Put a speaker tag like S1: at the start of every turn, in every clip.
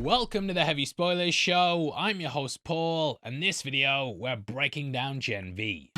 S1: Welcome to the Heavy Spoilers Show. I'm your host Paul, and this video we're breaking down Gen V.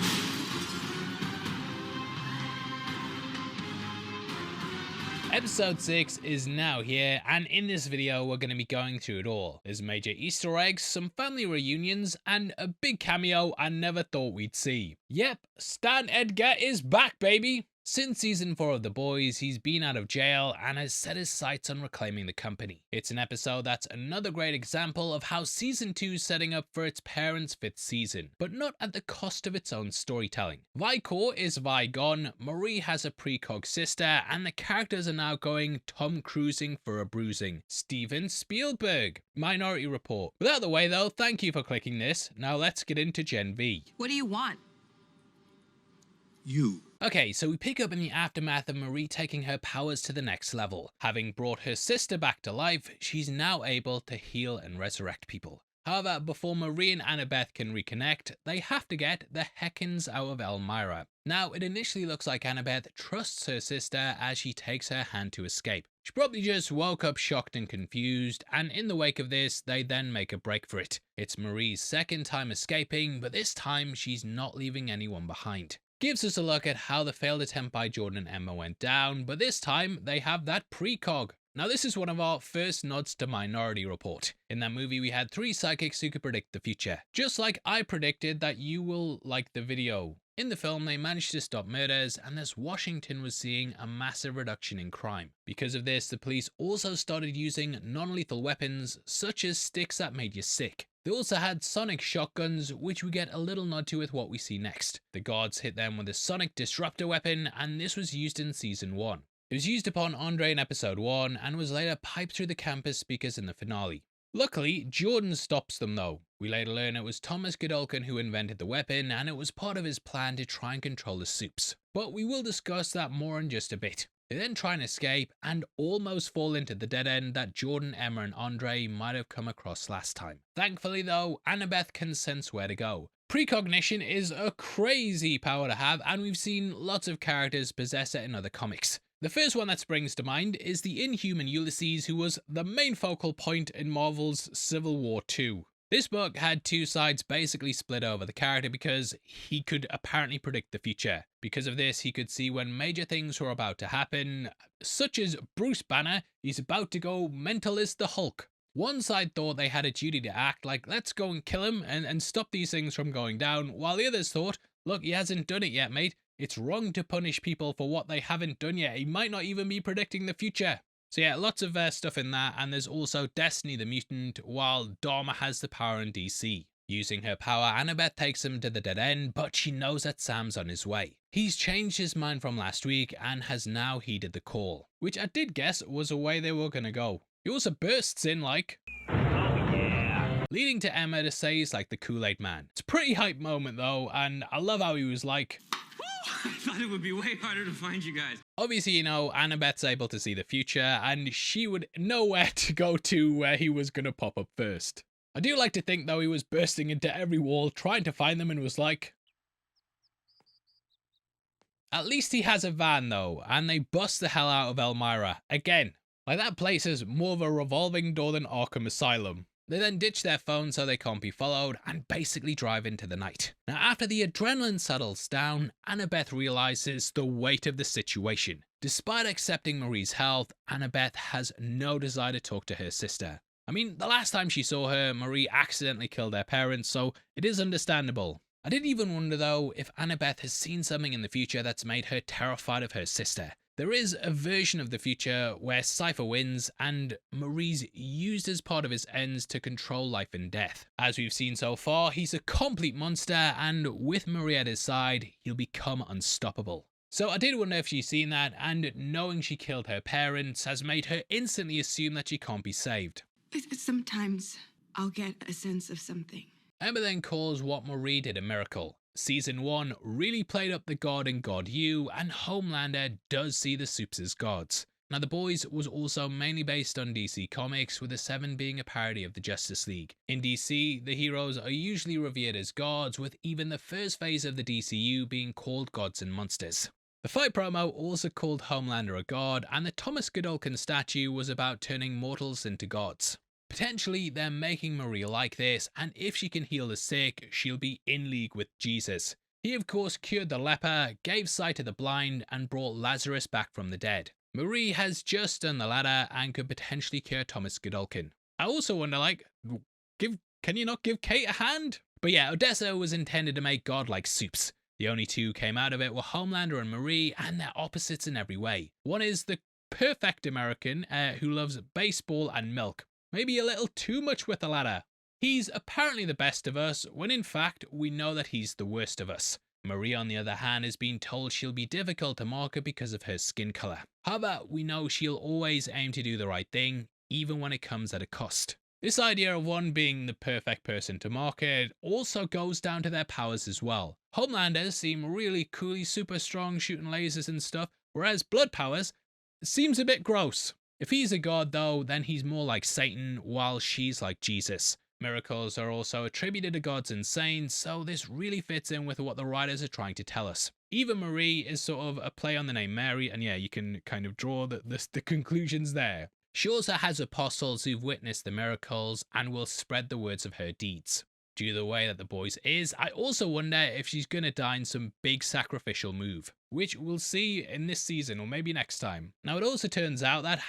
S1: Episode 6 is now here, and in this video we're going to be going through it all. There's major Easter eggs, some family reunions, and a big cameo I never thought we'd see. Yep, Stan Edgar is back, baby! Since season 4 of The Boys, he's been out of jail and has set his sights on reclaiming the company. It's an episode that's another great example of how season 2 is setting up for its parents' 5th season, but not at the cost of its own storytelling. Vicor is Vigon, Marie has a precog sister, and the characters are now going Tom Cruising for a bruising. Steven Spielberg. Minority Report. With that out of the way though, thank you for clicking this. Now let's get into Gen V.
S2: What do you want?
S3: You.
S1: Okay, so we pick up in the aftermath of Marie taking her powers to the next level. Having brought her sister back to life, she's now able to heal and resurrect people. However, before Marie and Annabeth can reconnect, they have to get the heckins out of Elmira. Now, it initially looks like Annabeth trusts her sister as she takes her hand to escape. She probably just woke up shocked and confused, and in the wake of this, they then make a break for it. It's Marie's second time escaping, but this time she's not leaving anyone behind. Gives us a look at how the failed attempt by Jordan and Emma went down, but this time they have that precog. Now this is one of our first nods to Minority Report. In that movie we had 3 psychics who could predict the future. Just like I predicted that you will like the video. In the film they managed to stop murders, and thus Washington was seeing a massive reduction in crime. Because of this, the police also started using non-lethal weapons such as sticks that made you sick. They also had sonic shotguns, which we get a little nod to with what we see next. The guards hit them with a sonic disruptor weapon, and this was used in season 1. It was used upon Andre in episode 1 and was later piped through the campus speakers in the finale. Luckily, Jordan stops them though. We later learn it was Thomas Godolkin who invented the weapon, and it was part of his plan to try and control the soups. But we will discuss that more in just a bit. They then try and escape and almost fall into the dead end that Jordan, Emma and Andre might have come across last time. Thankfully though, Annabeth can sense where to go. Precognition is a crazy power to have, and we've seen lots of characters possess it in other comics. The first one that springs to mind is the Inhuman Ulysses, who was the main focal point in Marvel's Civil War II. This book had 2 sides basically split over the character because he could apparently predict the future. Because of this, he could see when major things were about to happen, such as Bruce Banner, he's about to go mental as the Hulk. One side thought they had a duty to act like, let's go and kill him and stop these things from going down, while the others thought, look, he hasn't done it yet, mate. It's wrong to punish people for what they haven't done yet. He might not even be predicting the future. So yeah, lots of stuff in that, and there's also Destiny the Mutant, while Dharma has the power in DC. Using her power, Annabeth takes him to the dead end, but she knows that Sam's on his way. He's changed his mind from last week and has now heeded the call, which I did guess was the way they were gonna go. He also bursts in like, oh yeah, leading to Emma to say he's like the Kool-Aid man. It's a pretty hype moment though, and I love how he was like,
S3: I thought it would be way harder to find you guys.
S1: obviously, you know, Annabeth's able to see the future, and she would know where to go to where he was gonna pop up first. I do like to think, though, he was bursting into every wall, trying to find them, and was like... At least he has a van, though, and they bust the hell out of Elmira. Again, like that place is more of a revolving door than Arkham Asylum. They then ditch their phone so they can't be followed, and basically drive into the night. Now, after the adrenaline settles down, Annabeth realizes the weight of the situation. Despite accepting Marie's health, Annabeth has no desire to talk to her sister. I mean, the last time she saw her, Marie accidentally killed their parents, so it is understandable. I did even wonder though if Annabeth has seen something in the future that's made her terrified of her sister. There is a version of the future where Cipher wins and Marie's used as part of his ends to control life and death. As we've seen so far, he's a complete monster, and with Marie at his side, he'll become unstoppable. So I did wonder if she's seen that, and knowing she killed her parents has made her instantly assume that she can't be saved.
S2: Sometimes I'll get a sense of something.
S1: Emma then calls what Marie did a miracle. Season 1 really played up the God in God You, and Homelander does see the Supes as gods. Now The Boys was also mainly based on DC Comics, with the 7 being a parody of the Justice League. In DC, the heroes are usually revered as gods, with even the first phase of the DCU being called gods and monsters. The fight promo also called Homelander a god, and the Thomas Godolkin statue was about turning mortals into gods. Potentially, they're making Marie like this, and if she can heal the sick, she'll be in league with Jesus. He of course cured the leper, gave sight to the blind, and brought Lazarus back from the dead. Marie has just done the latter and could potentially cure Thomas Godolkin. I also wonder, can you not give Kate a hand? But yeah, Odessa was intended to make godlike soups. The only two came out of it were Homelander and Marie, and they're opposites in every way. One is the perfect American who loves baseball and milk. Maybe a little too much with the latter. He's apparently the best of us, when in fact we know that he's the worst of us. Marie, on the other hand, is being told she'll be difficult to market because of her skin colour. However, we know she'll always aim to do the right thing, even when it comes at a cost. This idea of one being the perfect person to market also goes down to their powers as well. Homelanders seem really coolly super strong shooting lasers and stuff, whereas blood powers seems a bit gross. If he's a god though, then he's more like Satan, while she's like Jesus. Miracles are also attributed to gods and saints, so this really fits in with what the writers are trying to tell us. Eva Marie is sort of a play on the name Mary, and yeah, you can kind of draw the conclusions there. She also has apostles who've witnessed the miracles and will spread the words of her deeds. Due to the way that the boys is, I also wonder if she's gonna die in some big sacrificial move, which we'll see in this season or maybe next time. Now it also turns out that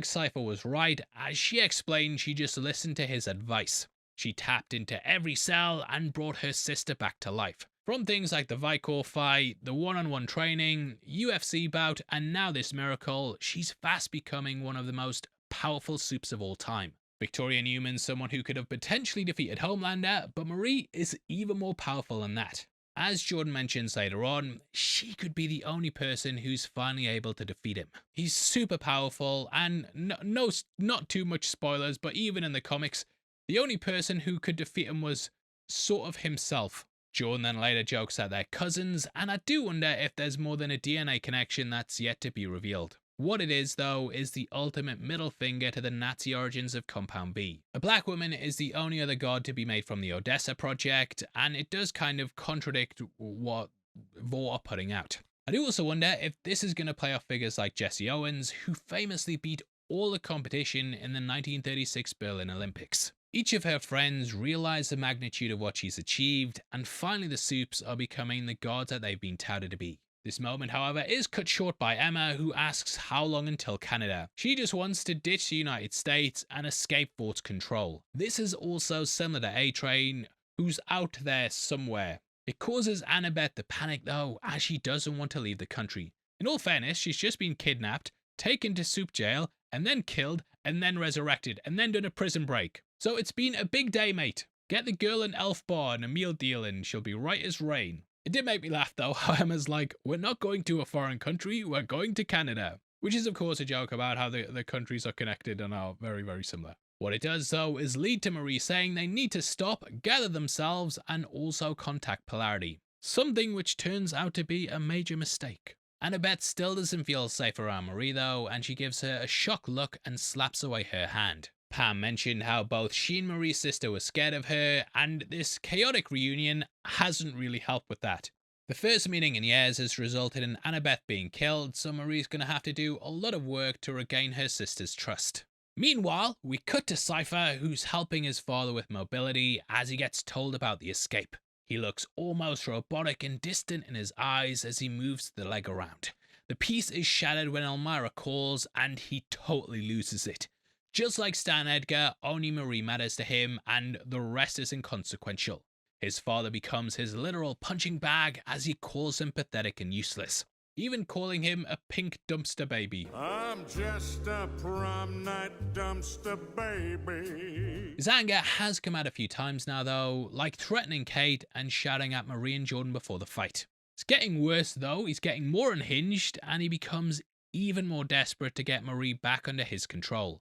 S1: #Cipher was right, as she explained she just listened to his advice. She tapped into every cell and brought her sister back to life. From things like the Vicor fight, the one-on-one training, UFC bout, and now this miracle, she's fast becoming one of the most powerful soups of all time. Victoria Newman's someone who could have potentially defeated Homelander, but Marie is even more powerful than that. As Jordan mentions later on, she could be the only person who's finally able to defeat him. He's super powerful, and not too much spoilers, but even in the comics, the only person who could defeat him was sort of himself. Jordan then later jokes that they're cousins, and I do wonder if there's more than a DNA connection that's yet to be revealed. What it is, though, is the ultimate middle finger to the Nazi origins of Compound B. A black woman is the only other god to be made from the Odessa project, and it does kind of contradict what Vought are putting out. I do also wonder if this is going to play off figures like Jesse Owens, who famously beat all the competition in the 1936 Berlin Olympics. Each of her friends realize the magnitude of what she's achieved, and finally the Supes are becoming the gods that they've been touted to be. This moment, however, is cut short by Emma, who asks how long until Canada. She just wants to ditch the United States and escape Vaught's control. This is also similar to A-Train, who's out there somewhere. It causes Annabeth to panic though, as she doesn't want to leave the country. In all fairness, she's just been kidnapped, taken to Soup Jail, and then killed, and then resurrected, and then done a prison break. So it's been a big day, mate. Get the girl an elf bar and a meal deal and she'll be right as rain. It did make me laugh though, how Emma's like, we're not going to a foreign country, we're going to Canada. Which is of course a joke about how the countries are connected and are very, very similar. What it does though is lead to Marie saying they need to stop, gather themselves, and also contact Polarity. Something which turns out to be a major mistake. Annabeth still doesn't feel safe around Marie though, and she gives her a shocked look and slaps away her hand. Pam mentioned how both she and Marie's sister were scared of her, and this chaotic reunion hasn't really helped with that. The first meeting in years has resulted in Annabeth being killed, so Marie's going to have to do a lot of work to regain her sister's trust. Meanwhile, we cut to Cipher, who's helping his father with mobility as he gets told about the escape. He looks almost robotic and distant in his eyes as he moves the leg around. The piece is shattered when Elmira calls, and he totally loses it. Just like Stan Edgar, only Marie matters to him, and the rest is inconsequential. His father becomes his literal punching bag as he calls him pathetic and useless, even calling him a pink dumpster baby.
S4: I'm just a prom night dumpster baby.
S1: His anger has come out a few times now though, like threatening Kate and shouting at Marie and Jordan before the fight. It's getting worse though, he's getting more unhinged, and he becomes even more desperate to get Marie back under his control.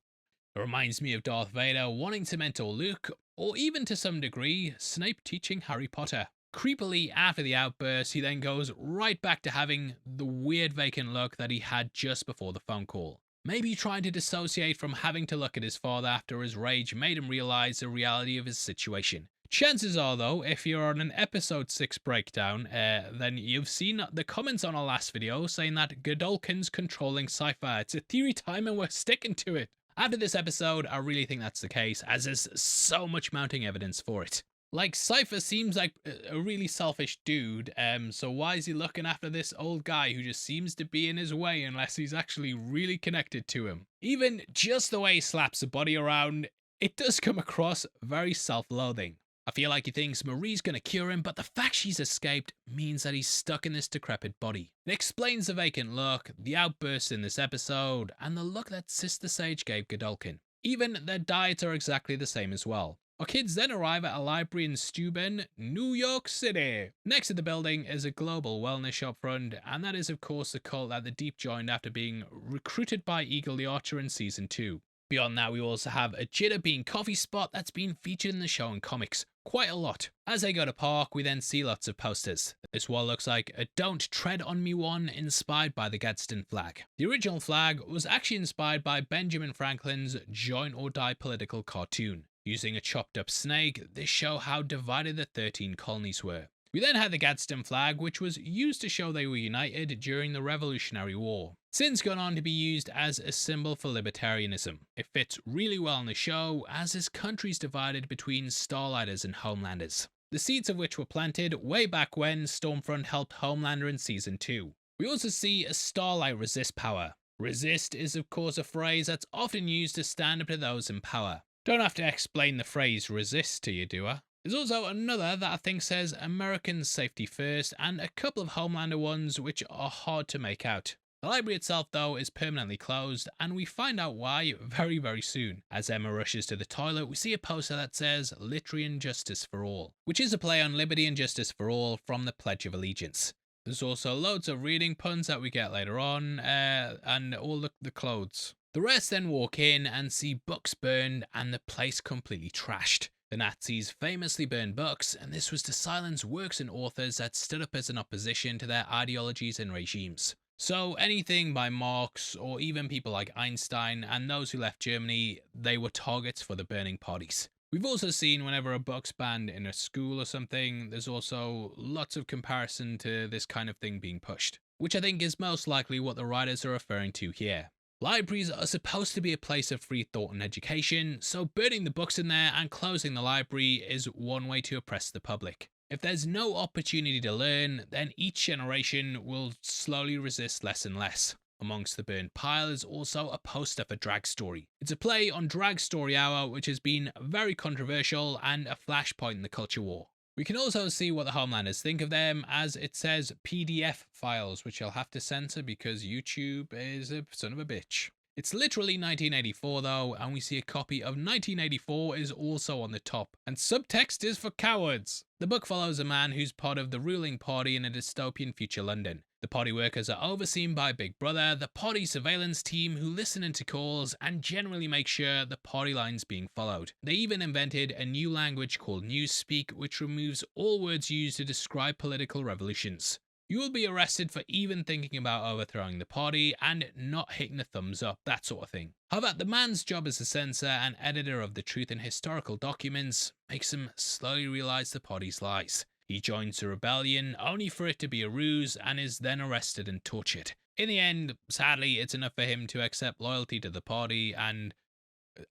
S1: It reminds me of Darth Vader wanting to mentor Luke, or even to some degree, Snape teaching Harry Potter. Creepily, after the outburst, he then goes right back to having the weird vacant look that he had just before the phone call. Maybe trying to dissociate from having to look at his father after his rage made him realize the reality of his situation. Chances are though, if you're on an episode 6 breakdown, then you've seen the comments on our last video saying that Godolkin's controlling Cipher. It's a theory time and we're sticking to it. After this episode, I really think that's the case, as there's so much mounting evidence for it. Like, Cipher seems like a really selfish dude, so why is he looking after this old guy who just seems to be in his way unless he's actually really connected to him? Even just the way he slaps the body around, it does come across very self-loathing. I feel like he thinks Marie's gonna cure him, but the fact she's escaped means that he's stuck in this decrepit body. It explains the vacant look, the outburst in this episode, and the look that Sister Sage gave Godolkin. Even their diets are exactly the same as well. Our kids then arrive at a library in Steuben, New York City. Next to the building is a global wellness shop front, and that is of course the cult that the Deep joined after being recruited by Eagle the Archer in season 2. Beyond that, we also have a Jitter Bean coffee spot that's been featured in the show and comics quite a lot. As they go to park, we then see lots of posters. This one looks like a Don't Tread on Me one inspired by the Gadsden flag. The original flag was actually inspired by Benjamin Franklin's Join or Die political cartoon. Using a chopped up snake, this show how divided the 13 colonies were. We then had the Gadsden flag, which was used to show they were united during the Revolutionary War. Since gone on to be used as a symbol for libertarianism. It fits really well in the show, as this country's divided between Starlighters and Homelanders. The seeds of which were planted way back when Stormfront helped Homelander in season 2. We also see a Starlight resist power. Resist is of course a phrase that's often used to stand up to those in power. Don't have to explain the phrase resist to you, do I? There's also another that I think says American safety first, and a couple of Homelander ones which are hard to make out. The library itself though is permanently closed, and we find out why very soon. As Emma rushes to the toilet, we see a poster that says Liberty and Justice for All, which is a play on Liberty and Justice for All from the Pledge of Allegiance. There's also loads of reading puns that we get later on, and all the clothes. The rest then walk in and see books burned and the place completely trashed. The Nazis famously burned books, and this was to silence works and authors that stood up as an opposition to their ideologies and regimes. So anything by Marx, or even people like Einstein and those who left Germany, they were targets for the burning parties. We've also seen whenever a book's banned in a school or something, there's also lots of comparison to this kind of thing being pushed, which I think is most likely what the writers are referring to here. Libraries are supposed to be a place of free thought and education, so burning the books in there and closing the library is one way to oppress the public. If there's no opportunity to learn, then each generation will slowly resist less and less. Amongst the burned pile is also a poster for Drag Story. It's a play on Drag Story Hour, which has been very controversial and a flashpoint in the culture war. We can also see what the Homelanders think of them, as it says PDF files, which I'll have to censor because YouTube is a son of a bitch. It's literally 1984 though, and we see a copy of 1984 is also on the top, and subtext is for cowards. The book follows a man who's part of the ruling party in a dystopian future London. The party workers are overseen by Big Brother, the party surveillance team who listen into calls and generally make sure the party line's being followed. They even invented a new language called Newspeak, which removes all words used to describe political revolutions. You will be arrested for even thinking about overthrowing the party and not hitting the thumbs up, that sort of thing. However, the man's job as a censor and editor of the truth and historical documents makes him slowly realize the party's lies. He joins the rebellion only for it to be a ruse and is then arrested and tortured. In the end, sadly, it's enough for him to accept loyalty to the party and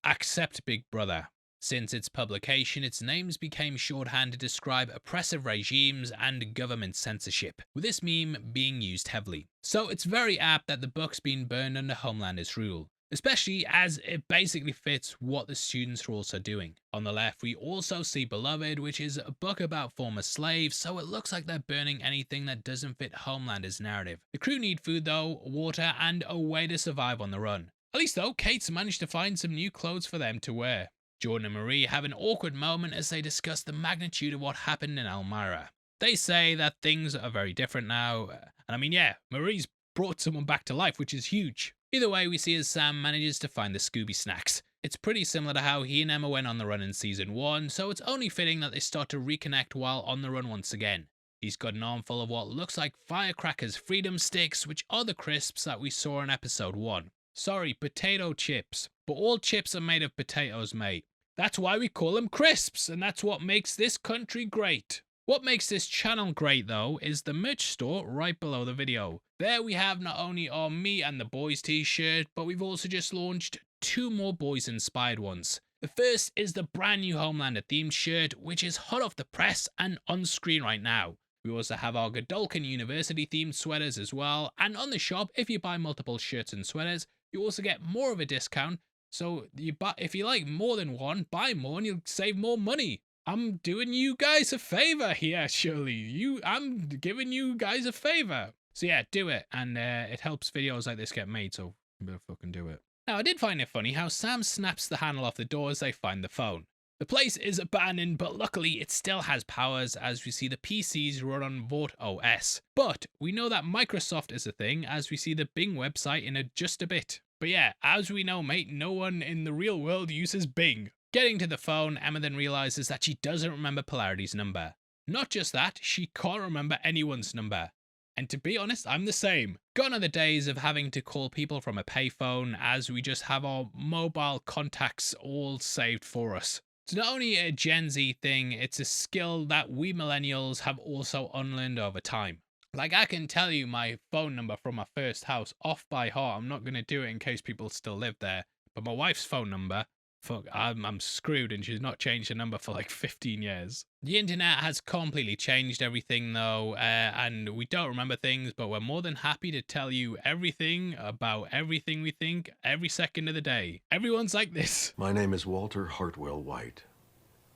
S1: accept Big Brother. Since its publication, its names became shorthand to describe oppressive regimes and government censorship, with this meme being used heavily. So it's very apt that the book's been burned under Homelander's rule, especially as it basically fits what the students are also doing. On the left, we also see Beloved, which is a book about former slaves, so it looks like they're burning anything that doesn't fit Homelander's narrative. The crew need food though, water, and a way to survive on the run. At least though, Kate's managed to find some new clothes for them to wear. Jordan and Marie have an awkward moment as they discuss the magnitude of what happened in Elmira. They say that things are very different now, and I mean, yeah, Marie's brought someone back to life, which is huge. Either way, we see as Sam manages to find the Scooby snacks. It's pretty similar to how he and Emma went on the run in season 1, so it's only fitting that they start to reconnect while on the run once again. He's got an armful of what looks like Firecrackers Freedom Sticks, which are the crisps that we saw in episode 1. Sorry, potato chips. But all chips are made of potatoes, mate. That's why we call them crisps, and that's what makes this country great. What makes this channel great though is the merch store right below the video. There we have not only our Me and the Boys t-shirt, but we've also just launched 2 more boys inspired ones. The first is the brand new Homelander themed shirt, which is hot off the press and on screen right now. We also have our Godolphin University themed sweaters as well, and on the shop, if you buy multiple shirts and sweaters, you also get more of a discount. So if you like more than one, buy more and you'll save more money. I'm doing you guys a favor here, surely. I'm giving you guys a favor. So yeah, do it, and it helps videos like this get made, so you better fucking do it. Now, I did find it funny how Sam snaps the handle off the door as they find the phone. The place is abandoned, but luckily it still has powers, as we see the PCs run on Vought OS. But we know that Microsoft is a thing, as we see the Bing website in just a bit. But yeah, as we know, mate, no one in the real world uses Bing. Getting to the phone, Emma then realizes that she doesn't remember Polarity's number. Not just that, she can't remember anyone's number. And to be honest, I'm the same. Gone are the days of having to call people from a payphone, as we just have our mobile contacts all saved for us. It's not only a Gen Z thing, it's a skill that we millennials have also unlearned over time. Like, I can tell you my phone number from my first house off by heart. I'm not going to do it in case people still live there. But my wife's phone number, fuck, I'm screwed, and she's not changed her number for like 15 years. The internet has completely changed everything though, and we don't remember things, but we're more than happy to tell you everything about everything we think every second of the day. Everyone's like this.
S5: My name is Walter Hartwell White.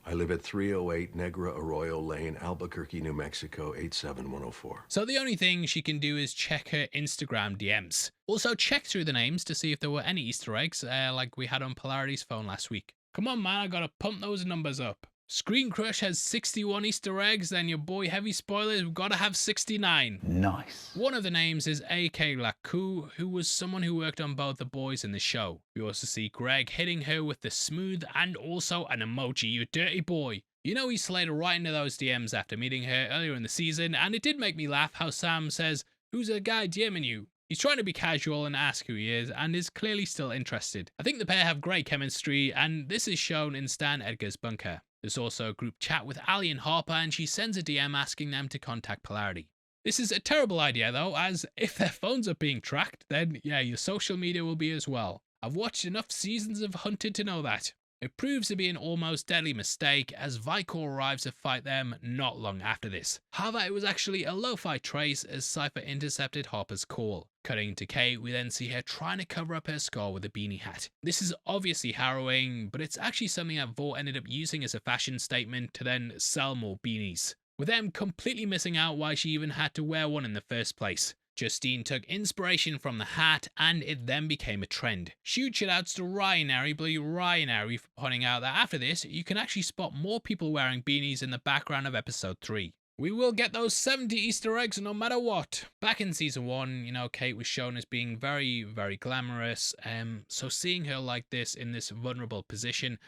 S5: I live at 308 Negra Arroyo Lane, Albuquerque, New Mexico, 87104.
S1: So the only thing she can do is check her Instagram DMs. Also check through the names to see if there were any Easter eggs, like we had on Polarity's phone last week. Come on man, I gotta pump those numbers up. Screen Crush has 61 Easter eggs, then your boy Heavy Spoilers gotta have 69.
S6: Nice.
S1: One of the names is A.K. Laku, who was someone who worked on both the boys in the show. We also see Greg hitting her with the smooth and also an emoji, you dirty boy. You know he slid right into those DMs after meeting her earlier in the season, and it did make me laugh how Sam says, "Who's a guy DMing you?" He's trying to be casual and ask who he is, and is clearly still interested. I think the pair have great chemistry, and this is shown in Stan Edgar's bunker. There's also a group chat with Ali and Harper, and she sends a DM asking them to contact Polarity. This is a terrible idea though, as if their phones are being tracked, then yeah, your social media will be as well. I've watched enough seasons of Hunted to know that. It proves to be an almost deadly mistake, as Vicor arrives to fight them not long after this. However, it was actually a lo-fi trace as Cipher intercepted Harper's call. Cutting to Kate, we then see her trying to cover up her scar with a beanie hat. This is obviously harrowing, but it's actually something that Vought ended up using as a fashion statement to then sell more beanies, with them completely missing out why she even had to wear one in the first place. Justine took inspiration from the hat, and it then became a trend. Huge shoutouts to Ryan Ari for pointing out that after this, you can actually spot more people wearing beanies in the background of episode 3. We will get those 70 Easter eggs no matter what. Back in season 1, you know, Kate was shown as being very, very glamorous, so seeing her like this in this vulnerable position,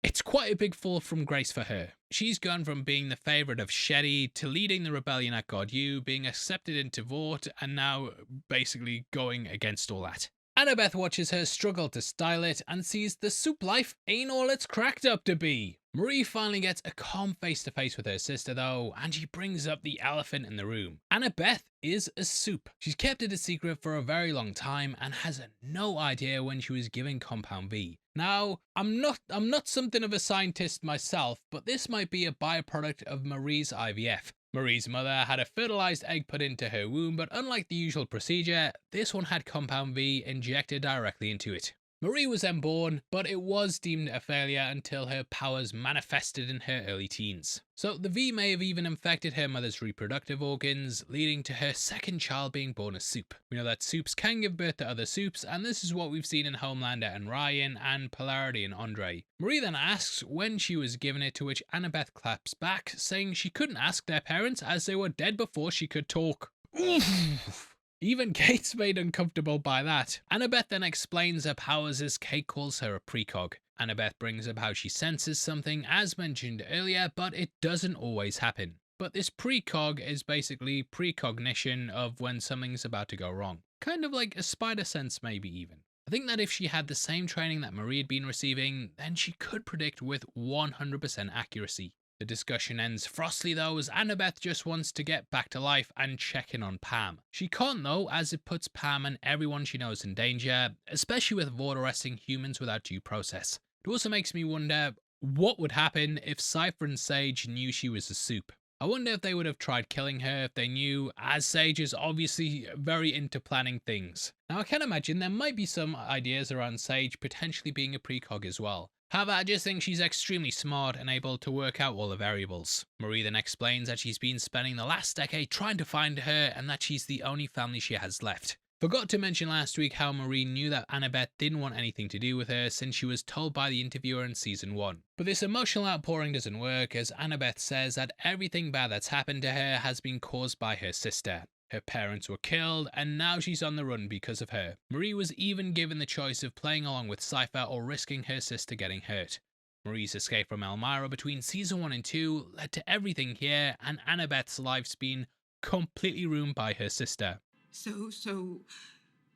S1: it's quite a big fall from grace for her. She's gone from being the favourite of Shetty to leading the rebellion at God U, being accepted into Vought, and now basically going against all that. Annabeth watches her struggle to style it and sees the soup life ain't all it's cracked up to be. Marie finally gets a calm face-to-face with her sister though, and she brings up the elephant in the room. Annabeth is a soup. She's kept it a secret for a very long time and has no idea when she was given Compound V. Now, I'm not something of a scientist myself, but this might be a byproduct of Marie's IVF. Marie's mother had a fertilized egg put into her womb, but unlike the usual procedure, this one had Compound V injected directly into it. Marie was then born, but it was deemed a failure until her powers manifested in her early teens. So the V may have even infected her mother's reproductive organs, leading to her second child being born as Soup. We know that Soups can give birth to other Soups, and this is what we've seen in Homelander and Ryan, and Polarity and Andre. Marie then asks when she was given it, to which Annabeth claps back, saying she couldn't ask their parents as they were dead before she could talk. Oof. Even Kate's made uncomfortable by that. Annabeth then explains her powers as Kate calls her a precog. Annabeth brings up how she senses something as mentioned earlier, but it doesn't always happen. But this precog is basically precognition of when something's about to go wrong. Kind of like a spider sense maybe even. I think that if she had the same training that Marie had been receiving, then she could predict with 100% accuracy. The discussion ends frostily though, as Annabeth just wants to get back to life and check in on Pam. She can't though, as it puts Pam and everyone she knows in danger, especially with Vought arresting humans without due process. It also makes me wonder what would happen if Cipher and Sage knew she was a soup. I wonder if they would have tried killing her if they knew, as Sage is obviously very into planning things. Now I can imagine there might be some ideas around Sage potentially being a precog as well. However, I just think she's extremely smart and able to work out all the variables. Marie then explains that she's been spending the last decade trying to find her and that she's the only family she has left. Forgot to mention last week how Marie knew that Annabeth didn't want anything to do with her since she was told by the interviewer in season 1. But this emotional outpouring doesn't work, as Annabeth says that everything bad that's happened to her has been caused by her sister. Her parents were killed and now she's on the run because of her. Marie was even given the choice of playing along with Cipher or risking her sister getting hurt. Marie's escape from Elmira between season 1 and 2 led to everything here, and Annabeth's life's been completely ruined by her sister.
S2: So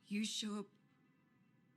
S2: you show up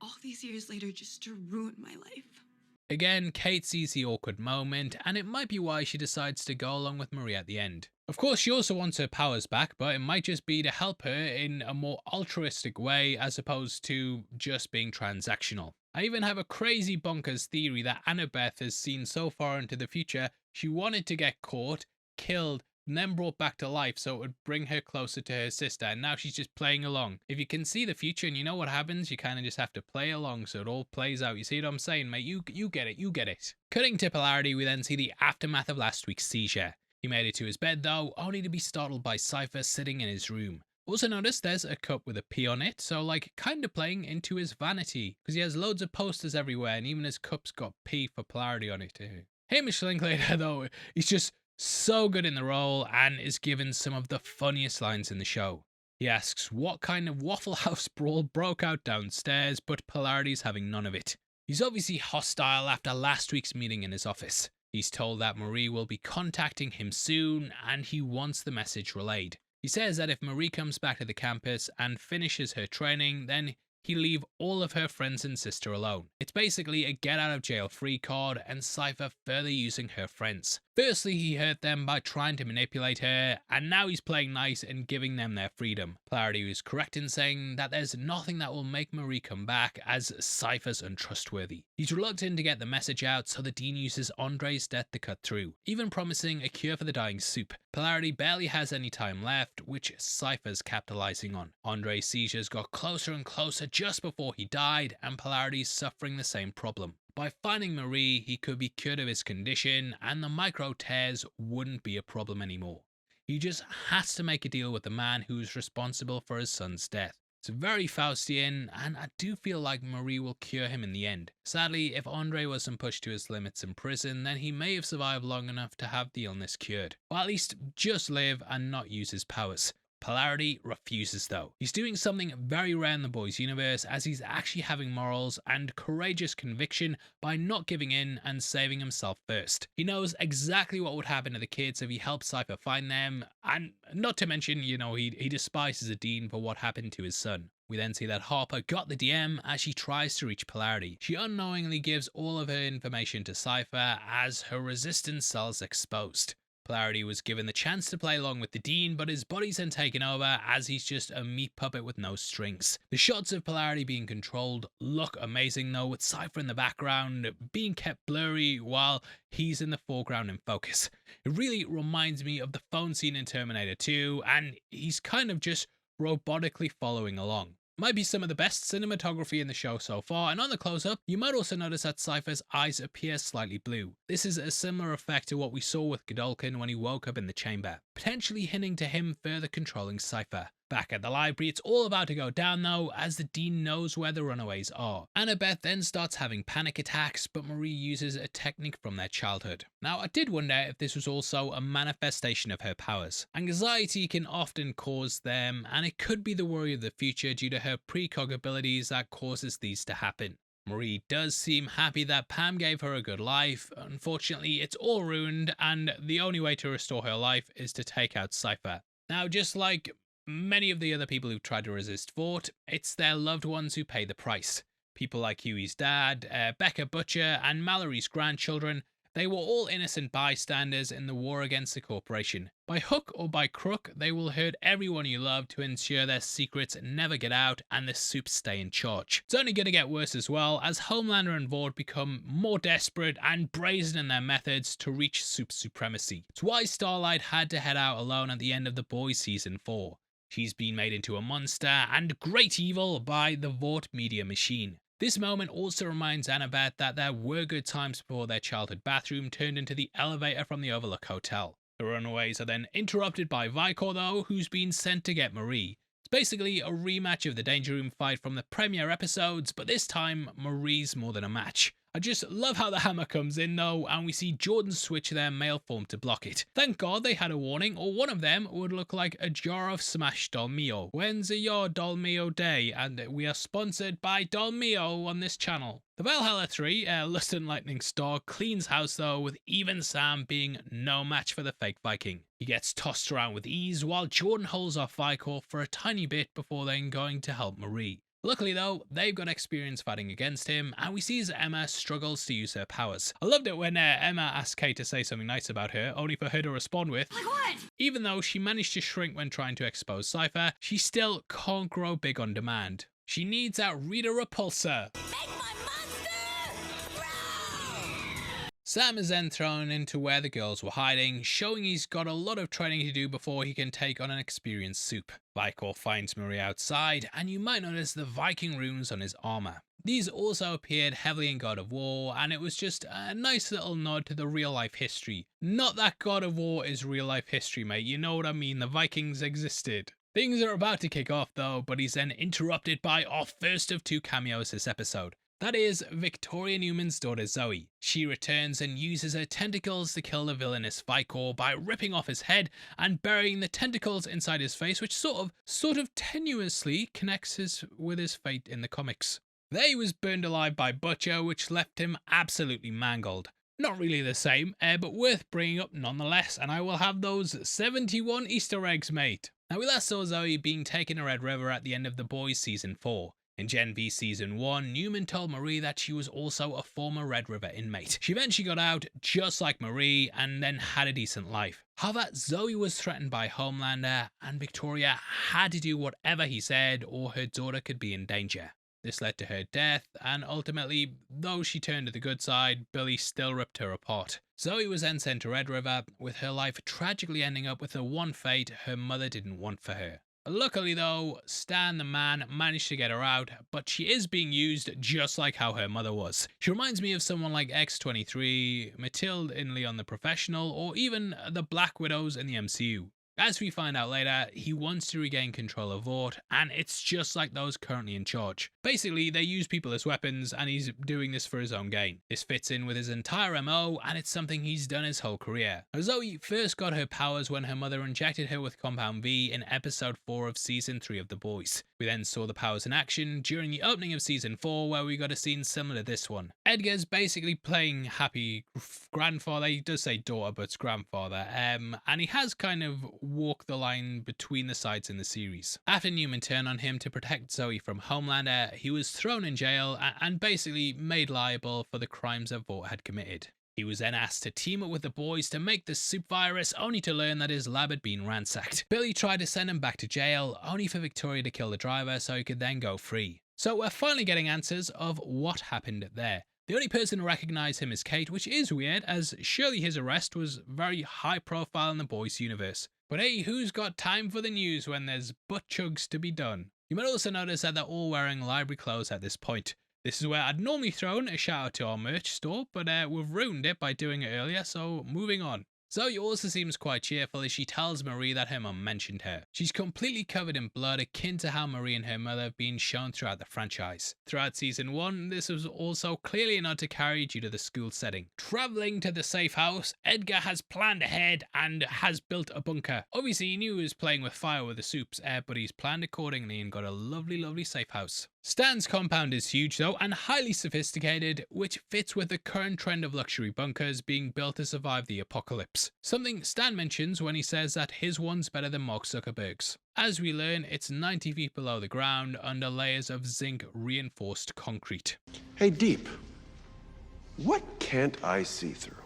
S2: all these years later just to ruin my life.
S1: Again, Kate sees the awkward moment, and it might be why she decides to go along with Marie at the end. Of course, she also wants her powers back, but it might just be to help her in a more altruistic way as opposed to just being transactional. I even have a crazy bonkers theory that Annabeth has seen so far into the future she wanted to get caught, killed, and then brought back to life so it would bring her closer to her sister, and now she's just playing along. If you can see the future and you know what happens, you kind of just have to play along so it all plays out. You see what I'm saying, mate? You get it, you get it. Cutting to polarity, we then see the aftermath of last week's seizure. He made it to his bed though, only to be startled by Cipher sitting in his room. Also notice there's a cup with a P on it, so like kind of playing into his vanity, because he has loads of posters everywhere and even his cup's got P for polarity on it too. Hamish Linklater though, he's just so good in the role and is given some of the funniest lines in the show. He asks what kind of Waffle House brawl broke out downstairs, but Polarity's having none of it. He's obviously hostile after last week's meeting in his office. He's told that Marie will be contacting him soon and he wants the message relayed. He says that if Marie comes back to the campus and finishes her training, then he'll leave all of her friends and sister alone. It's basically a get out of jail free card, and Cipher further using her friends. Firstly, he hurt them by trying to manipulate her, and now he's playing nice and giving them their freedom. Polarity was correct in saying that there's nothing that will make Marie come back, as Cipher's untrustworthy. He's reluctant to get the message out, so the Dean uses Andre's death to cut through, even promising a cure for the dying soup. Polarity barely has any time left, which Cipher's capitalizing on. Andre's seizures got closer and closer just before he died, and Polarity's suffering the same problem. By finding Marie, he could be cured of his condition, and the micro tears wouldn't be a problem anymore. He just has to make a deal with the man who's responsible for his son's death. It's very Faustian, and I do feel like Marie will cure him in the end. Sadly, if Andre wasn't pushed to his limits in prison, then he may have survived long enough to have the illness cured. Or at least just live and not use his powers. Polarity refuses though. He's doing something very rare in the boys' universe, as he's actually having morals and courageous conviction by not giving in and saving himself first. He knows exactly what would happen to the kids if he helped Cipher find them, and not to mention, he despises the Dean for what happened to his son. We then see that Harper got the DM as she tries to reach Polarity. She unknowingly gives all of her information to Cipher as her resistance cells exposed. Polarity was given the chance to play along with the Dean, but his body's then taken over as he's just a meat puppet with no strings. The shots of Polarity being controlled look amazing though, with Cipher in the background being kept blurry while he's in the foreground in focus. It really reminds me of the phone scene in Terminator 2, and he's kind of just robotically following along. Might be some of the best cinematography in the show so far, and on the close-up, you might also notice that Cipher's eyes appear slightly blue. This is a similar effect to what we saw with Godolkin when he woke up in the chamber, potentially hinting to him further controlling Cipher. Back at the library, it's all about to go down though, as the Dean knows where the runaways are. Annabeth then starts having panic attacks, but Marie uses a technique from their childhood. Now, I did wonder if this was also a manifestation of her powers. Anxiety can often cause them, and it could be the worry of the future due to her precog abilities that causes these to happen. Marie does seem happy that Pam gave her a good life. Unfortunately, it's all ruined, and the only way to restore her life is to take out Cipher. Now, just like many of the other people who've tried to resist Vought, it's their loved ones who pay the price. People like Huey's dad, Becca Butcher, and Mallory's grandchildren, They were all innocent bystanders in the war against the corporation. By hook or by crook, they will hurt everyone you love to ensure their secrets never get out and the Supes stay in charge. It's only going to get worse as well, as Homelander and Vought become more desperate and brazen in their methods to reach Supe supremacy. It's why Starlight had to head out alone at the end of The Boys Season 4. She's been made into a monster and great evil by the Vought media machine. This moment also reminds Annabeth that there were good times before their childhood bathroom turned into the elevator from the Overlook Hotel. The runaways are then interrupted by Vicor though, who's been sent to get Marie. It's basically a rematch of the Danger Room fight from the premiere episodes, but this time Marie's more than a match. I just love how the hammer comes in though, and we see Jordan switch their male form to block it. Thank God they had a warning, or one of them would look like a jar of smashed Dolmio. When's your Dolmio day? And we are sponsored by Dolmio on this channel. The Valhalla 3, Lust and Lightning Star, cleans house though, with even Sam being no match for the fake Viking. He gets tossed around with ease, while Jordan holds off Vicor for a tiny bit before then going to help Marie. Luckily though, they've got experience fighting against him, and we see as Emma struggles to use her powers. I loved it when Emma asked Kate to say something nice about her, only for her to respond with,
S2: Like what?
S1: even though she managed to shrink when trying to expose Cipher, she still can't grow big on demand. She needs that Rita Repulsa.
S2: Make my monster!
S1: Sam is then thrown into where the girls were hiding, showing he's got a lot of training to do before he can take on an experienced Supe. Vicor finds Marie outside, and you might notice the Viking runes on his armor. These also appeared heavily in God of War, and it was just a nice little nod to the real life history. Not that God of War is real life history, mate, you know what I mean, the Vikings existed. Things are about to kick off though, but he's then interrupted by our first of 2 cameos this episode. That is Victoria Newman's daughter Zoe. She returns and uses her tentacles to kill the villainous Vicor by ripping off his head and burying the tentacles inside his face, which sort of tenuously connects with his fate in the comics. There he was burned alive by Butcher, which left him absolutely mangled. Not really the same, but worth bringing up nonetheless, and I will have those 71 Easter eggs, mate. Now we last saw Zoe being taken to Red River at the end of The Boys Season 4. In Gen V Season 1, Newman told Marie that she was also a former Red River inmate. She eventually got out, just like Marie, and then had a decent life. However, Zoe was threatened by Homelander, and Victoria had to do whatever he said, or her daughter could be in danger. This led to her death, and ultimately, though she turned to the good side, Billy still ripped her apart. Zoe was then sent to Red River, with her life tragically ending up with the one fate her mother didn't want for her. Luckily though, Stan the Man managed to get her out, but she is being used just like how her mother was. She reminds me of someone like X-23, Mathilde in Leon the Professional, or even the Black Widows in the MCU. As we find out later, he wants to regain control of Vought, and it's just like those currently in charge. Basically, they use people as weapons, and he's doing this for his own gain. This fits in with his entire MO, and it's something he's done his whole career. Zoe first got her powers when her mother injected her with Compound V in episode 4 of Season 3 of The Boys. We then saw the powers in action during the opening of Season 4, where we got a scene similar to this one. Edgar's basically playing happy grandfather, he does say daughter, but it's grandfather, and he has kind of walked the line between the sides in the series. After Newman turned on him to protect Zoe from Homelander, he was thrown in jail and basically made liable for the crimes that Vought had committed. He was then asked to team up with the boys to make the Supe virus, only to learn that his lab had been ransacked. Billy tried to send him back to jail, only for Victoria to kill the driver so he could then go free. So we're finally getting answers of what happened there. The only person to recognise him is Kate, which is weird, as surely his arrest was very high profile in the Boys universe. But hey, who's got time for the news when there's butt chugs to be done? You might also notice that they're all wearing library clothes at this point. This is where I'd normally thrown a shout out to our merch store, but we've ruined it by doing it earlier, so moving on. Zoe also seems quite cheerful as she tells Marie that her mum mentioned her. She's completely covered in blood, akin to how Marie and her mother have been shown throughout the franchise. Throughout Season 1, this was also clearly a nod to Carrie due to the school setting. Travelling to the safe house, Edgar has planned ahead and has built a bunker. Obviously he knew he was playing with fire with the Supes, but he's planned accordingly and got a lovely safe house. Stan's compound is huge though and highly sophisticated, which fits with the current trend of luxury bunkers being built to survive the apocalypse. Something Stan mentions when he says that his one's better than Mark Zuckerberg's. As we learn, it's 90 feet below the ground under layers of zinc reinforced concrete.
S6: Hey, Deep, what can't I see through?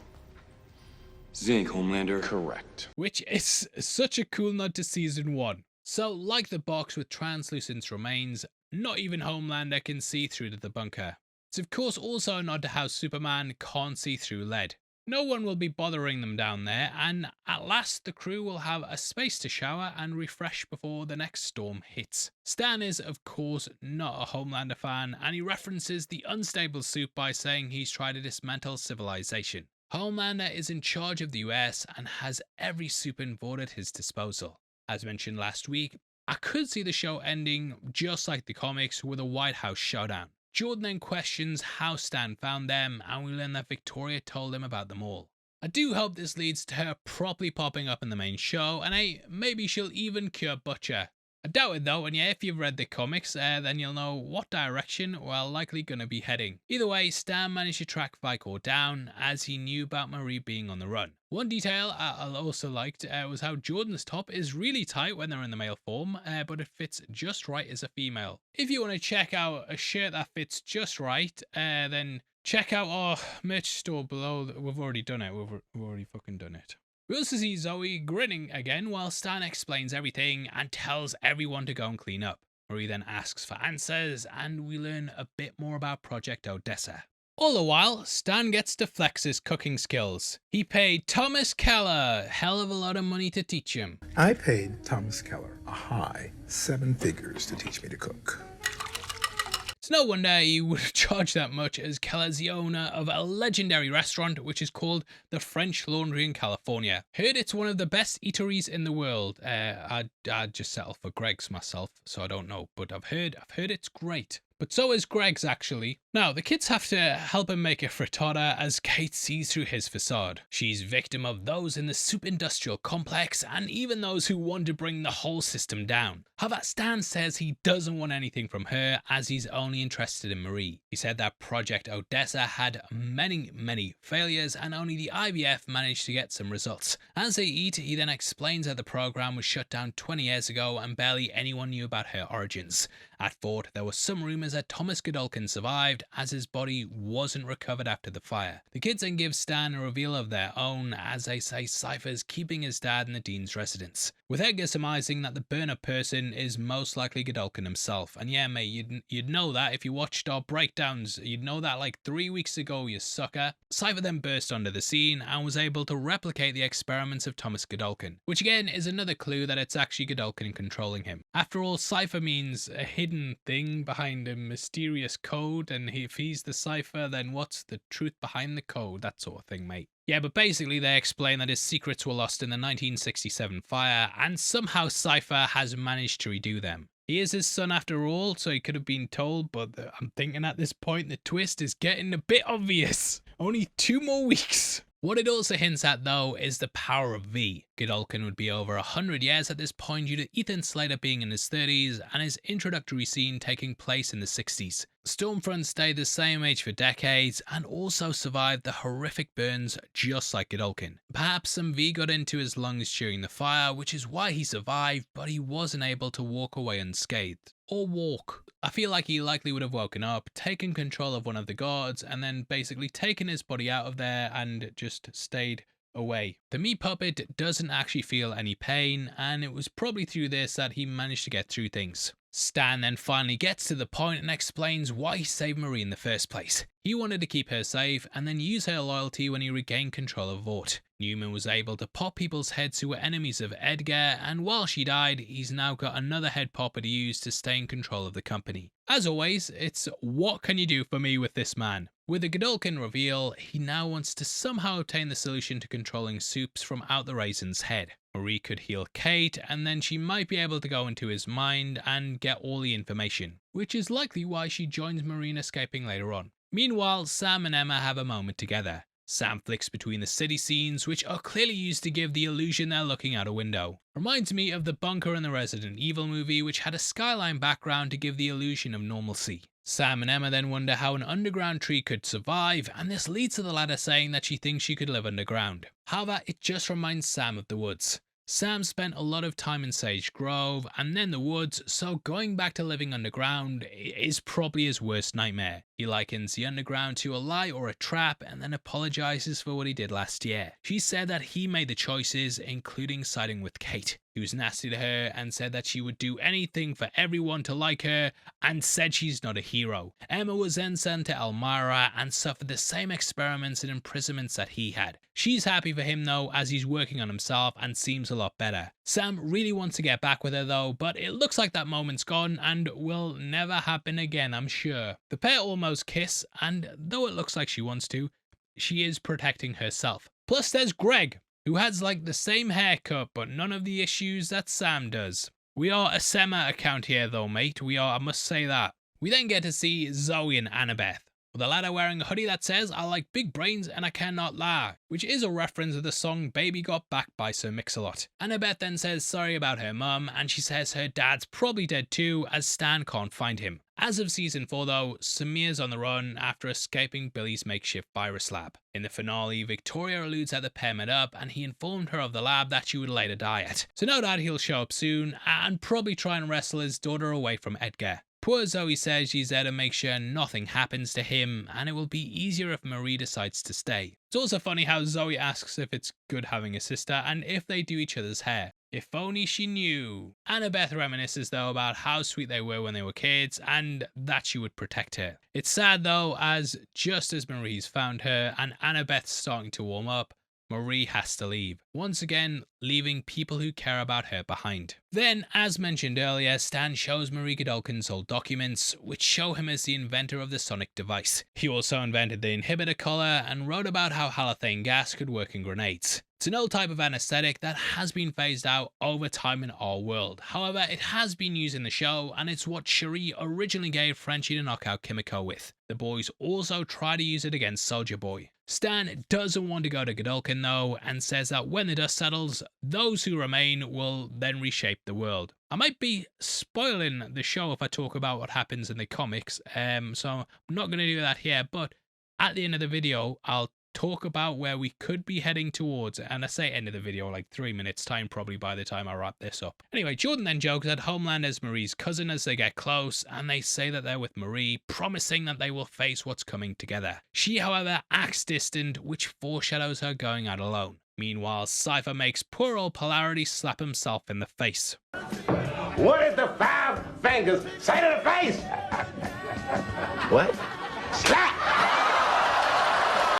S3: Zinc, Homelander.
S6: Correct.
S1: which is such a cool nod to season 1. So, like the box with translucent remains, not even Homelander can see through to the bunker. It's of course also a nod to how Superman can't see through lead. No one will be bothering them down there, and at last the crew will have a space to shower and refresh before the next storm hits. Stan is of course not a Homelander fan, and he references the unstable suit by saying he's tried to dismantle civilization. Homelander is in charge of the US and has every super involved at his disposal. As mentioned last week, I could see the show ending just like the comics with a White House showdown. Jordan then questions how Stan found them, and we learn that Victoria told him about them all. I do hope this leads to her properly popping up in the main show, and hey, maybe she'll even cure Butcher. I doubt it though, and yeah, if you've read the comics, then you'll know what direction we're likely going to be heading. Either way, Stan managed to track Vicor down, as he knew about Marie being on the run. One detail I also liked was how Jordan's top is really tight when they're in the male form, but it fits just right as a female. If you want to check out a shirt that fits just right, then check out our merch store below. We've already done it. We've already fucking done it. We also see Zoe grinning again while Stan explains everything and tells everyone to go and clean up. Marie then asks for answers, and we learn a bit more about Project Odessa. All the while, Stan gets to flex his cooking skills. He paid Thomas Keller a hell of a lot of money to teach him.
S7: I paid Thomas Keller a high 7 figures to teach me to cook.
S1: It's no wonder he would charge that much, as Keller's the owner of a legendary restaurant which is called the French Laundry in California. Heard it's one of the best eateries in the world. I'd just settle for Greg's myself, so I don't know, but I've heard it's great. But so is Greg's actually. Now, the kids have to help him make a frittata as Kate sees through his facade. She's victim of those in the soup industrial complex and even those who want to bring the whole system down. However, Stan says he doesn't want anything from her, as he's only interested in Marie. He said that Project Odessa had many failures and only the IVF managed to get some results. As they eat, he then explains that the program was shut down 20 years ago and barely anyone knew about her origins. At Fort, there were some rumors that Thomas Godolkin survived, as his body wasn't recovered after the fire. The kids then give Stan a reveal of their own, as they say Cipher's keeping his dad in the Dean's residence, with Edgar surmising that the burn-up person is most likely Godolkin himself. And yeah, mate, you'd know that if you watched our breakdowns. You'd know that like 3 weeks ago, you sucker. Cipher then burst onto the scene and was able to replicate the experiments of Thomas Godolkin, which again is another clue that it's actually Godolkin controlling him. After all, Cipher means a hidden thing behind a mysterious code, and if he's the Cipher, then what's the truth behind the code? That sort of thing, mate. Yeah, but basically they explain that his secrets were lost in the 1967 fire, and somehow Cipher has managed to redo them. He is his son after all, so he could have been told, but I'm thinking at this point the twist is getting a bit obvious. Only 2 more weeks. What it also hints at though is the power of V. Godolkin would be over 100 years at this point due to Ethan Slater being in his 30s and his introductory scene taking place in the 60s. Stormfront stayed the same age for decades and also survived the horrific burns just like Godolkin. Perhaps some V got into his lungs during the fire, which is why he survived, but he wasn't able to walk away unscathed. Or walk. I feel like he likely would have woken up, taken control of one of the guards, and then basically taken his body out of there and just stayed away. The meat puppet doesn't actually feel any pain, and it was probably through this that he managed to get through things. Stan then finally gets to the point and explains why he saved Marie in the first place. He wanted to keep her safe and then use her loyalty when he regained control of Vought. Newman was able to pop people's heads who were enemies of Edgar, and while she died, he's now got another head popper to use to stay in control of the company. As always, it's what can you do for me with this man? With the Godolkin reveal, he now wants to somehow obtain the solution to controlling soups from out the Raisin's head. Marie could heal Kate, and then she might be able to go into his mind and get all the information, which is likely why she joins Marie in escaping later on. Meanwhile, Sam and Emma have a moment together. Sam flicks between the city scenes, which are clearly used to give the illusion they're looking out a window. Reminds me of the bunker in the Resident Evil movie, which had a skyline background to give the illusion of normalcy. Sam and Emma then wonder how an underground tree could survive, and this leads to the latter saying that she thinks she could live underground. However, it just reminds Sam of the woods. Sam spent a lot of time in Sage Grove and then the woods, so going back to living underground is probably his worst nightmare. He likens the underground to a lie or a trap and then apologizes for what he did last year. She said that he made the choices, including siding with Kate. He was nasty to her and said that she would do anything for everyone to like her and said she's not a hero. Emma was then sent to Elmira and suffered the same experiments and imprisonments that he had. She's happy for him though, as he's working on himself and seems a lot better. Sam really wants to get back with her though, but it looks like that moment's gone and will never happen again, I'm sure. The pair almost kiss, and though it looks like she wants to, she is protecting herself. Plus there's Greg, who has like the same haircut but none of the issues that Sam does. We are a Sema account here though, mate. We are, I must say that. We then get to see Zoe and Annabeth, with the latter wearing a hoodie that says, "I like big brains and I cannot lie," which is a reference to the song Baby Got Back by Sir Mix-a-Lot. Annabeth then says sorry about her mum, and she says her dad's probably dead too, as Stan can't find him. As of season 4 though, Samir's on the run after escaping Billy's makeshift virus lab. In the finale, Victoria alludes that the pair met up and he informed her of the lab that she would later die at. So no doubt he'll show up soon and probably try and wrestle his daughter away from Edgar. Poor Zoe says she's there to make sure nothing happens to him, and it will be easier if Marie decides to stay. It's also funny how Zoe asks if it's good having a sister and if they do each other's hair. If only she knew. Annabeth reminisces though about how sweet they were when they were kids and that she would protect her. It's sad though, as just as Marie's found her and Annabeth's starting to warm up, Marie has to leave, once again leaving people who care about her behind. Then, as mentioned earlier, Stan shows Marie Godolkin's old documents, which show him as the inventor of the sonic device. He also invented the inhibitor collar and wrote about how halothane gas could work in grenades. It's an old type of anesthetic that has been phased out over time in our world. However, it has been used in the show, and it's what Cherie originally gave Frenchie to knock out Kimiko with. The boys also try to use it against Soldier Boy. Stan doesn't want to go to Godolkin though, and says that when the dust settles, those who remain will then reshape the world. I might be spoiling the show if I talk about what happens in the comics, so I'm not going to do that here, but at the end of the video, I'll talk about where we could be heading towards, and I say end of the video like 3 minutes time probably by the time I wrap this up. Anyway, Jordan then jokes that Homelander is Marie's cousin as they get close, and they say that they're with Marie, promising that they will face what's coming together. She, however, acts distant, which foreshadows her going out alone. Meanwhile, Cipher makes poor old Polarity slap himself in the face.
S6: What did the 5 fingers say to the face? What? Slap!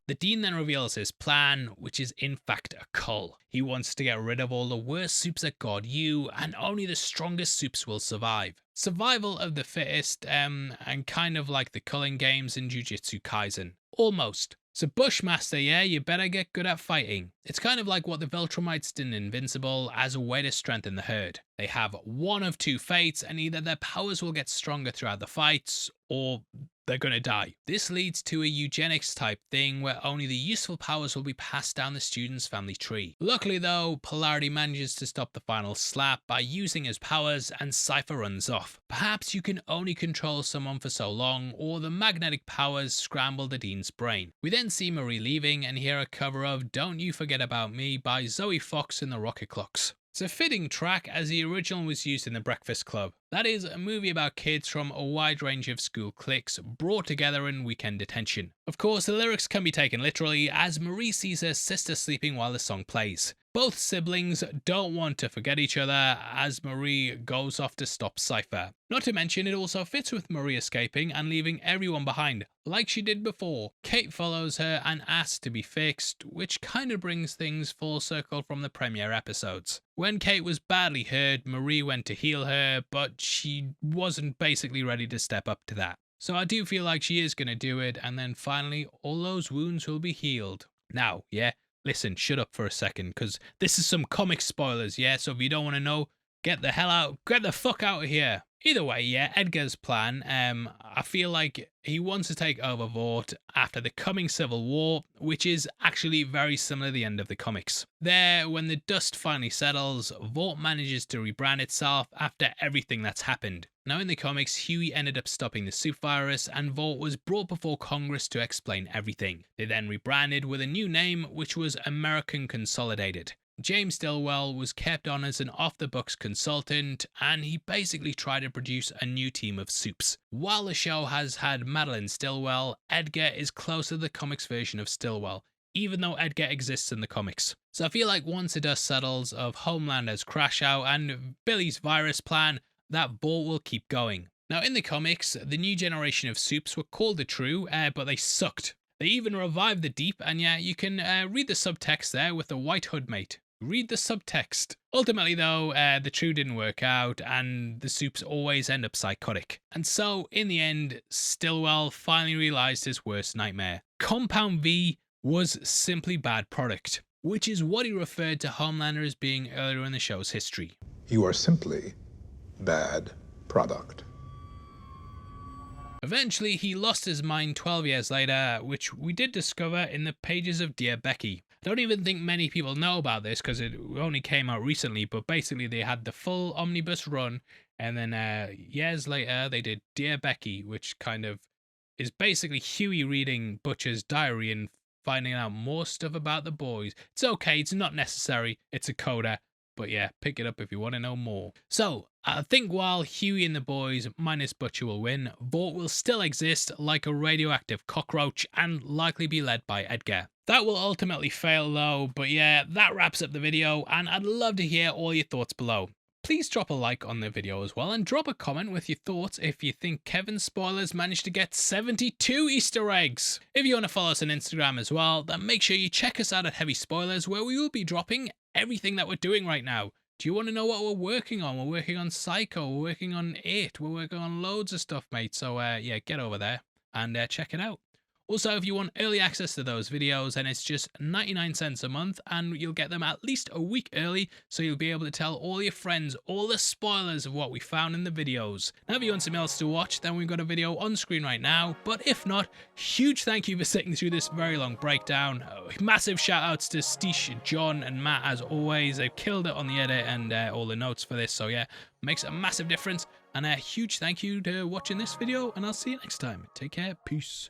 S1: The Dean then reveals his plan, which is in fact a cull. He wants to get rid of all the worst soups that God you, and only the strongest soups will survive. Survival of the fittest, and kind of like the culling games in Jujutsu Kaisen. Almost. So Bushmaster, yeah, you better get good at fighting. It's kind of like what the Viltrumites did in Invincible as a way to strengthen the herd. They have one of two fates, and either their powers will get stronger throughout the fights, or they're gonna die. This leads to a eugenics type thing where only the useful powers will be passed down the student's family tree. Luckily though, Polarity manages to stop the final slap by using his powers, and Cipher runs off. Perhaps you can only control someone for so long, or the magnetic powers scramble the Dean's brain. We then see Marie leaving and hear a cover of Don't You Forget About Me by Zoe Fox and the Rocket Clocks. It's a fitting track as the original was used in The Breakfast Club. That is a movie about kids from a wide range of school cliques brought together in weekend detention. Of course, the lyrics can be taken literally as Marie sees her sister sleeping while the song plays. Both siblings don't want to forget each other as Marie goes off to stop Cipher. Not to mention it also fits with Marie escaping and leaving everyone behind, like she did before. Kate follows her and asks to be fixed, which kind of brings things full circle from the premiere episodes. When Kate was badly hurt, Marie went to heal her, but she wasn't basically ready to step up to that. So I do feel like she is going to do it, and then finally all those wounds will be healed. Now, yeah, listen, shut up for a second, because this is some comic spoilers, yeah? So if you don't want to know, get the fuck out of here. Either way, yeah, Edgar's plan, I feel like he wants to take over Vought after the coming Civil War, which is actually very similar to the end of the comics. There, when the dust finally settles, Vought manages to rebrand itself after everything that's happened. Now in the comics, Huey ended up stopping the soup virus and Vought was brought before Congress to explain everything. They then rebranded with a new name, which was American Consolidated. James Stillwell was kept on as an off-the-books consultant, and he basically tried to produce a new team of Supes. While the show has had Madeline Stillwell, Edgar is closer to the comics version of Stillwell, even though Edgar exists in the comics. So I feel like once the dust settles of Homelander's crash out and Billy's virus plan, that ball will keep going. Now in the comics, the new generation of Supes were called the True, but they sucked. They even revived the Deep, and yeah, you can read the subtext there with the White Hood mate. Read the subtext. Ultimately though, the True didn't work out, and the Supes always end up psychotic. And so, in the end, Stillwell finally realised his worst nightmare. Compound V was simply bad product, which is what he referred to Homelander as being earlier in the show's history.
S7: You are simply bad product.
S1: Eventually, he lost his mind 12 years later, which we did discover in the pages of Dear Becky. I don't even think many people know about this because it only came out recently, but basically they had the full omnibus run, and then years later they did Dear Becky, which kind of is basically Huey reading Butcher's diary and finding out more stuff about the boys. It's okay, it's not necessary, it's a coda, but yeah, pick it up if you want to know more. So, I think while Huey and the boys minus Butcher will win, Vought will still exist like a radioactive cockroach and likely be led by Edgar. That will ultimately fail though, but yeah, that wraps up the video, and I'd love to hear all your thoughts below. Please drop a like on the video as well, and drop a comment with your thoughts if you think Kevin's spoilers managed to get 72 Easter eggs. If you want to follow us on Instagram as well, then make sure you check us out at Heavy Spoilers, where we will be dropping everything that we're doing right now. Do you want to know what we're working on? We're working on Psycho, we're working on It, we're working on loads of stuff, mate. So yeah, get over there and check it out. Also, if you want early access to those videos, then it's just 99 cents a month, and you'll get them at least a week early, so you'll be able to tell all your friends all the spoilers of what we found in the videos. Now, if you want something else to watch, then we've got a video on screen right now, but if not, huge thank you for sitting through this very long breakdown. Massive shout outs to Steesh, John, and Matt as always. They've killed it on the edit and all the notes for this, so yeah, makes a massive difference. And a huge thank you to watching this video, and I'll see you next time. Take care, peace.